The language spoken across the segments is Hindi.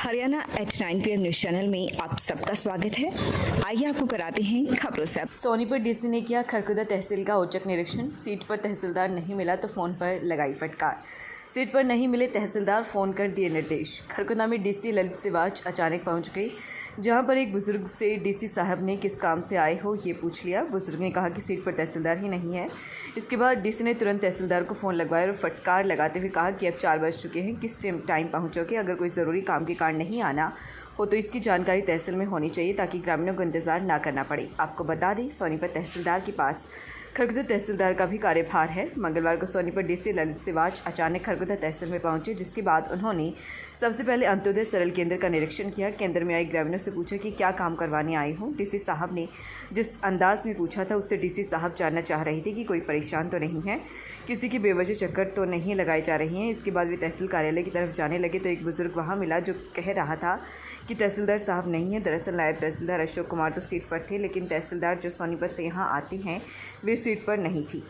Haryana at 9 PM news channel में आप सबका स्वागत है। आइए आपको कराते हैं खबरों से। सोनीपत डीसी ने किया खरखुदा तहसील का औचक निरीक्षण। सीट पर तहसीलदार नहीं मिला तो फ़ोन पर लगाई फटकार। सीट पर नहीं मिले तहसीलदार, फ़ोन कर दिए निर्देश। खरखुदा में डीसी ललित सिवाच अचानक पहुंच गई, जहां पर एक बुजुर्ग से डीसी साहब ने किस काम से आए हो ये पूछ लिया। बुजुर्ग ने कहा कि सीट पर तहसीलदार ही नहीं है। इसके बाद डीसी ने तुरंत तहसीलदार को फ़ोन लगवाया और फटकार लगाते हुए कहा कि अब 4 बज चुके हैं, किस टाइम पहुँचोगे? अगर कोई ज़रूरी काम के कारण नहीं आना हो तो इसकी जानकारी तहसील में होनी चाहिए ताकि ग्रामीणों को इंतजार ना करना पड़े। आपको बता दें, सोनीपत तहसीलदार के पास खरखुदा तहसीलदार का भी कार्यभार है। मंगलवार को सोनीपत डीसी ललित सिवाच अचानक खरखुदा तहसील में पहुंचे, जिसके बाद उन्होंने सबसे पहले अंत्योदय सरल केंद्र का निरीक्षण किया। केंद्र में आए ग्रामीणों से पूछा कि क्या काम करवाने आए हों। डीसी साहब ने जिस अंदाज में पूछा था उससे डीसी साहब जानना चाह रहे थे कि कोई परेशान तो नहीं है, किसी की बेवजह चक्कर तो नहीं लगाई जा रही हैं। इसके बाद वे तहसील कार्यालय की तरफ जाने लगे तो एक बुजुर्ग वहाँ मिला जो कह रहा था कि तहसीलदार साहब नहीं है। दरअसल नायब तहसीलदार अशोक कुमार तो सीट पर थे, लेकिन तहसीलदार जो सोनीपत से यहाँ आती हैं वे सीट पर नहीं थी।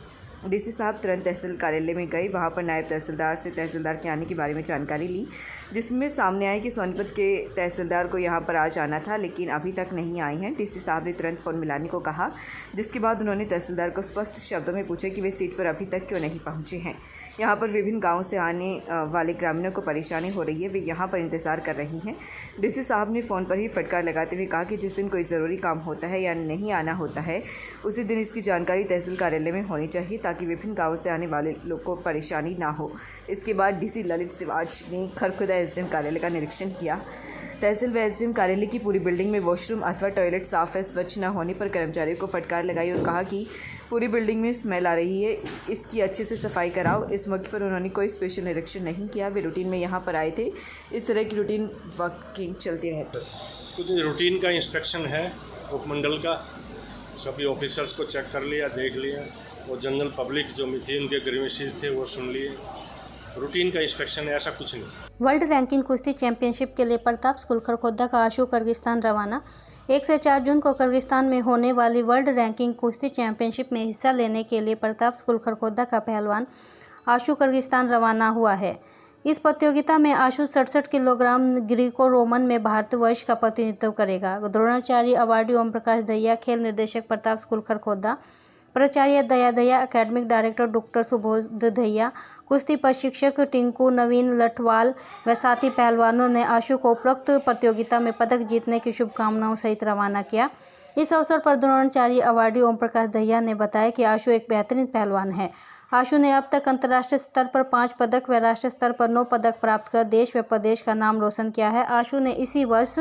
डीसी साहब तुरंत तहसील कार्यालय में गए। वहाँ पर नायब तहसीलदार से तहसीलदार के आने के बारे में जानकारी ली, जिसमें सामने आया कि सोनीपत के तहसीलदार को यहाँ पर आज आना था, लेकिन अभी तक नहीं आई हैं। डीसी साहब ने तुरंत फ़ोन मिलाने को कहा, जिसके बाद उन्होंने तहसीलदार को स्पष्ट शब्दों में पूछा कि वे सीट पर अभी तक क्यों नहीं पहुँचे हैं। यहाँ पर विभिन्न गाँव से आने वाले ग्रामीणों को परेशानी हो रही है, वे यहाँ पर इंतज़ार कर रही हैं। डीसी साहब ने फ़ोन पर ही फटकार लगाते हुए कहा कि जिस दिन कोई ज़रूरी काम होता है या नहीं आना होता है, उसी दिन इसकी जानकारी तहसील कार्यालय में होनी चाहिए ताकि विभिन्न गाँवों से आने वाले लोग को परेशानी ना हो। इसके बाद डीसी ललित सिवाच ने खरखुदा एसडीएम कार्यालय का निरीक्षण किया। तहसील व एसडीएम कार्यालय की पूरी बिल्डिंग में वॉशरूम अथवा टॉयलेट साफ़ है, स्वच्छ न होने पर कर्मचारियों को फटकार लगाई और कहा कि पूरी बिल्डिंग में स्मेल आ रही है, इसकी अच्छे से सफाई कराओ। इस मौके पर उन्होंने कोई स्पेशल निरीक्षण नहीं किया, वे रूटीन में यहाँ पर आए थे। इस तरह की रूटीन वर्किंग चलती रहती। कुछ रूटीन का इंस्ट्रक्शन है उपमंडल का, सभी ऑफिसर्स को चेक कर लिया, देख लिया, और जनरल पब्लिक जो मिथेन के ग्रीवेंसेस थे वो सुन लिए। रूटीन का इंस्ट्रक्शन है, ऐसा कुछ नहीं। वर्ल्ड रैंकिंग कुश्ती चैंपियनशिप के लिए प्रताप स्कूल खरखोदा का आशु किर्गिस्तान रवाना। 1 से 4 जून को किर्गिस्तान में होने वाली वर्ल्ड रैंकिंग कुश्ती चैंपियनशिप में हिस्सा लेने के लिए प्रताप स्कूल खरखोदा का पहलवान आशु किर्गिस्तान रवाना हुआ है। इस प्रतियोगिता में आशु 67 किलोग्राम ग्रीको रोमन में भारतवर्ष का प्रतिनिधित्व करेगा। द्रोणाचार्य अवार्डी ओम प्रकाश दहिया, खेल निर्देशक प्रताप स्कूल खरखोदा, प्राचार्य Daya Daya, academic director doctor Subodh Dahiya, कुश्ती प्रशिक्षक टिंकू नवीन लठवाल व साथी पहलवानों ने आशु को उपरोक्त प्रतियोगिता में पदक जीतने की शुभकामनाओं सहित रवाना किया। इस अवसर पर द्रोणाचार्य अवार्डी ओम प्रकाश दहिया ने बताया कि आशु एक बेहतरीन पहलवान है। आशु ने अब तक अंतर्राष्ट्रीय स्तर पर 5 पदक व राष्ट्रीय स्तर पर 9 पदक प्राप्त कर देश व प्रदेश का नाम रोशन किया है। आशु ने इसी वर्ष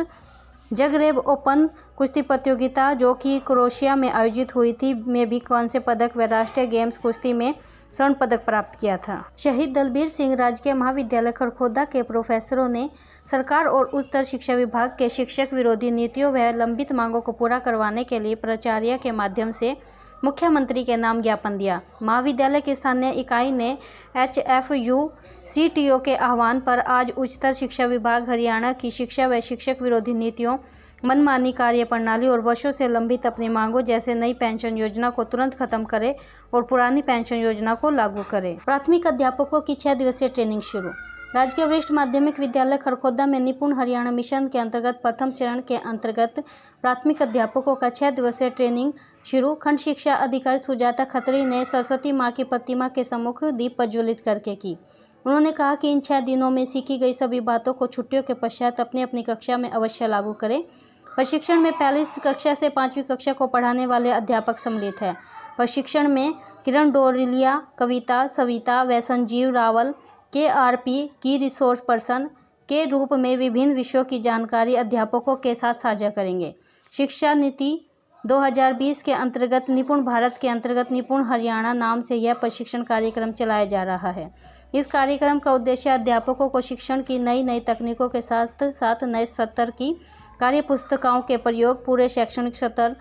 जगरेब ओपन कुश्ती प्रतियोगिता, जो कि क्रोएशिया में आयोजित हुई थी, में भी कांस्य पदक व राष्ट्रीय गेम्स कुश्ती में स्वर्ण पदक प्राप्त किया था। शहीद दलबीर सिंह राजकीय महाविद्यालय खरखोदा के प्रोफेसरों ने सरकार और उच्चतर शिक्षा विभाग के शिक्षक विरोधी नीतियों व लंबित मांगों को पूरा करवाने के लिए प्राचार्य के माध्यम से मुख्यमंत्री के नाम ज्ञापन दिया। महाविद्यालय की स्थानीय इकाई ने HFU CTO के आह्वान पर आज उच्चतर शिक्षा विभाग हरियाणा की शिक्षा व शिक्षक विरोधी नीतियों, मनमानी कार्य प्रणाली और वर्षों से लंबित अपनी मांगों जैसे नई पेंशन योजना को तुरंत खत्म करे और पुरानी पेंशन योजना को लागू करे। प्राथमिक अध्यापकों की 6 दिवसीय ट्रेनिंग शुरू। राजकीय वरिष्ठ माध्यमिक विद्यालय खरखोदा में निपुण हरियाणा मिशन के अंतर्गत प्रथम चरण के अंतर्गत प्राथमिक अध्यापकों का 6 दिवसीय ट्रेनिंग शुरू। खंड शिक्षा अधिकारी सुजाता खत्री ने सरस्वती माँ की प्रतिमा के सम्मुख दीप प्रज्वलित करके की। उन्होंने कहा कि इन 6 दिनों में सीखी गई सभी बातों को छुट्टियों के पश्चात अपनी अपनी कक्षा में अवश्य लागू करें। प्रशिक्षण में पहली कक्षा से 5वीं कक्षा को पढ़ाने वाले अध्यापक सम्मिलित है। प्रशिक्षण में किरण डोरिलिया, कविता, सविता व संजीव रावल KRP की रिसोर्स पर्सन के रूप में विभिन्न विषयों की जानकारी अध्यापकों के साथ साझा करेंगे। शिक्षा नीति 2020 के अंतर्गत निपुण भारत के अंतर्गत निपुण हरियाणा नाम से यह प्रशिक्षण कार्यक्रम चलाया जा रहा है। इस कार्यक्रम का उद्देश्य अध्यापकों को शिक्षण की नई तकनीकों के साथ साथ नए सत्र की कार्य पुस्तिकाओं के प्रयोग, पूरे शैक्षणिक सत्र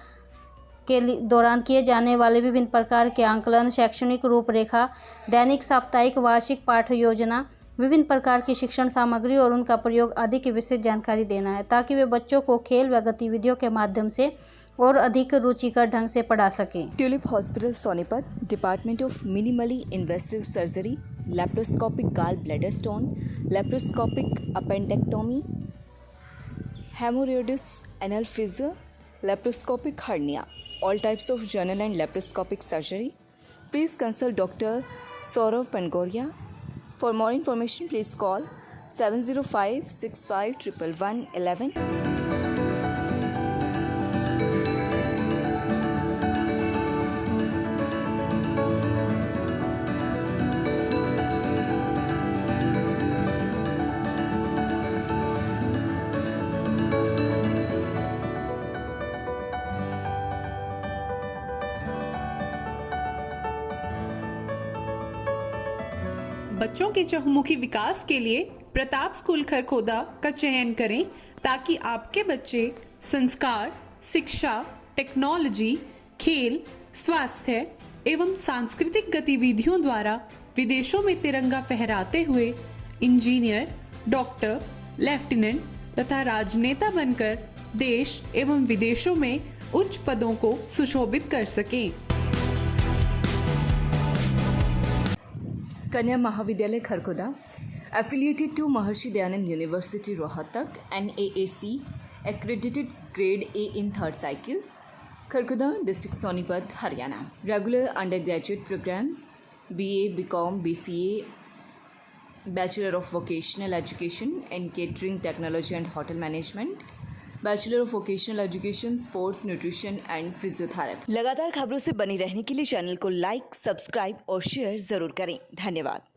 के दौरान किए जाने वाले विभिन्न प्रकार के आंकलन, शैक्षणिक रूपरेखा, दैनिक, साप्ताहिक, वार्षिक पाठ्य योजना, विभिन्न प्रकार की शिक्षण सामग्री और उनका प्रयोग आदि की विस्तृत जानकारी देना है, ताकि वे बच्चों को खेल व गतिविधियों के माध्यम से और अधिक रुचिकर ढंग से पढ़ा सकें। Tulip hospital Sonipat, department of minimally invasive surgery, laparoscopic gall bladder stone, laparoscopic appendectomy, hemorrhoids, anal fissure, laparoscopic hernia, all types of general and laparoscopic surgery. Please consult Dr. Saurav Pangoria. For more information, please call 705 65 111 11. बच्चों के चहुमुखी विकास के लिए प्रताप स्कूल खरखोदा का चयन करें ताकि आपके बच्चे संस्कार, शिक्षा, टेक्नोलॉजी, खेल, स्वास्थ्य एवं सांस्कृतिक गतिविधियों द्वारा विदेशों में तिरंगा फहराते हुए इंजीनियर, डॉक्टर, लेफ्टिनेंट तथा राजनेता बनकर देश एवं विदेशों में उच्च पदों को सुशोभित कर सकें। कन्या महाविद्यालय Kharkhoda affiliated to Maharishi Dayanand University Rohtak, NAAC accredited grade A in third cycle, Kharkhoda district Sonipat, Haryana. Regular undergraduate programs BA, BCom, BCA, Bachelor of Vocational Education in Catering, Technology and Hotel Management, Bachelor of Vocational Education, Sports, Nutrition and Physiotherapy. लगातार खबरों से बनी रहने के लिए चैनल को लाइक, सब्सक्राइब और शेयर जरूर करें। धन्यवाद।